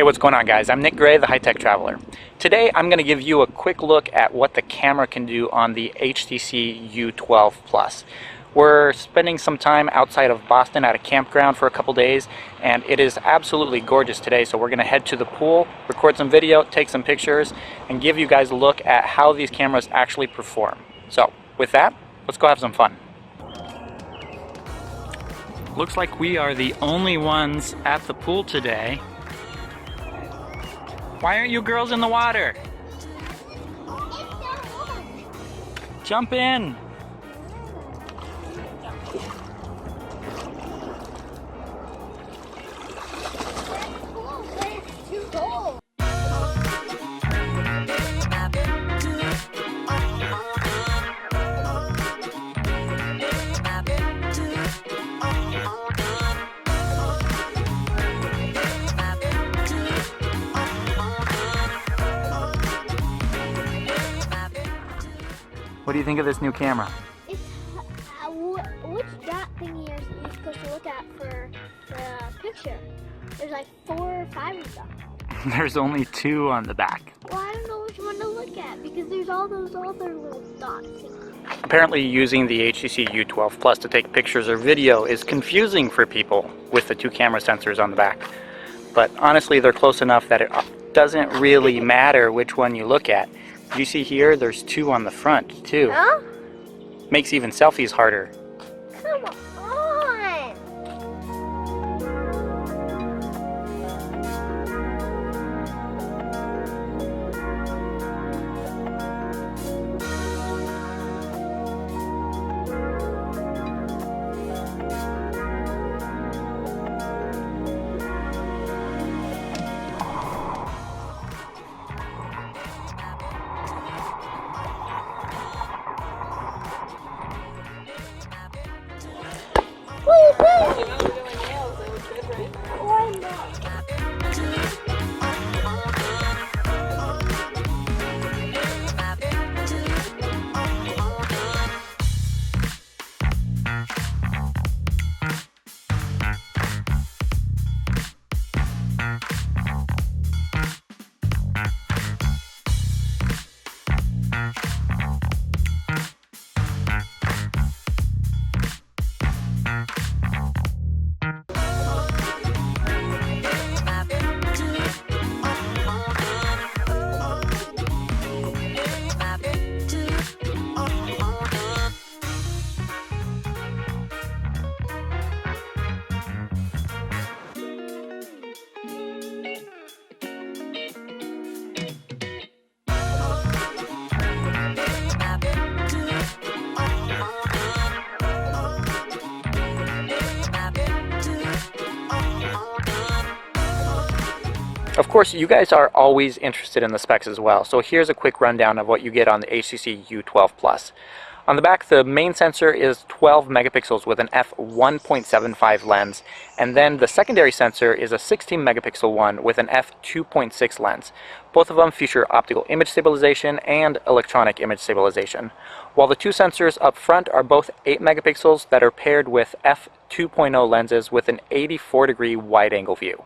Hey, what's going on, guys? I'm Nick Gray, the High-Tech Traveler. Today I'm going to give you a quick look at what the camera can do on the HTC U12 Plus. We're spending some time outside of Boston at a campground for a couple days, and it is absolutely gorgeous today, so we're going to head to the pool, record some video, take some pictures, and give you guys a look at how these cameras actually perform. So, with that, let's go have some fun. Looks like we are the only ones at the pool today. Why aren't you girls in the water? Jump in! What do you think of this new camera? It's, which dot thingy are you supposed to look at for the picture? There's like 4 or 5 of them. There's only 2 on the back. Well, I don't know which one to look at because there's all those other little dots. Apparently using the HTC U12 Plus to take pictures or video is confusing for people with the 2 camera sensors on the back. But honestly, they're close enough that it doesn't really matter which one you look at. You see here, there's 2 on the front too. Huh? Makes even selfies harder. Come on! Of course, you guys are always interested in the specs as well, so here's a quick rundown of what you get on the HTC U12 Plus. On the back, the main sensor is 12 megapixels with an f1.75 lens, and then the secondary sensor is a 16 megapixel one with an f2.6 lens. Both of them feature optical image stabilization and electronic image stabilization, while the 2 sensors up front are both 8 megapixels that are paired with f2.0 lenses with an 84-degree wide-angle view.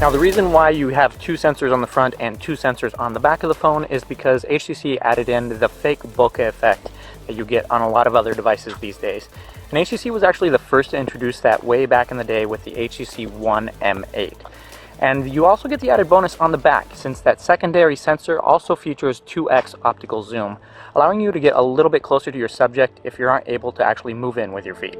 Now the reason why you have 2 sensors on the front and 2 sensors on the back of the phone is because HTC added in the fake bokeh effect that you get on a lot of other devices these days. And HTC was actually the first to introduce that way back in the day with the HTC One M8. And you also get the added bonus on the back, since that secondary sensor also features 2x optical zoom, allowing you to get a little bit closer to your subject if you aren't able to actually move in with your feet.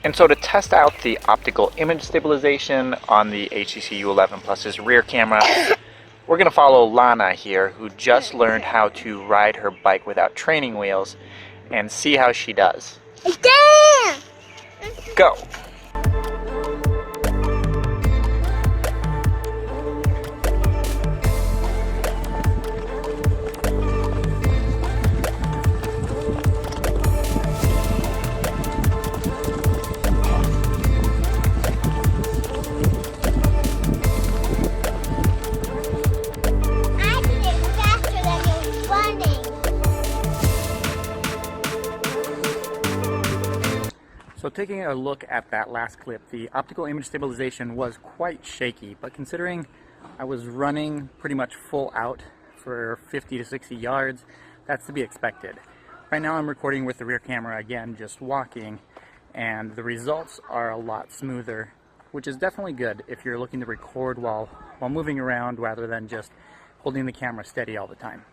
And so to test out the optical image stabilization on the HTC U11 Plus's rear camera, we're going to follow Lana here, who just learned how to ride her bike without training wheels, and see how she does. Damn! Go! I did it faster than you're running. So taking a look at that last clip, the optical image stabilization was quite shaky, but considering I was running pretty much full out for 50 to 60 yards, that's to be expected. Right now I'm recording with the rear camera again, just walking, and the results are a lot smoother, which is definitely good if you're looking to record while moving around rather than just holding the camera steady all the time.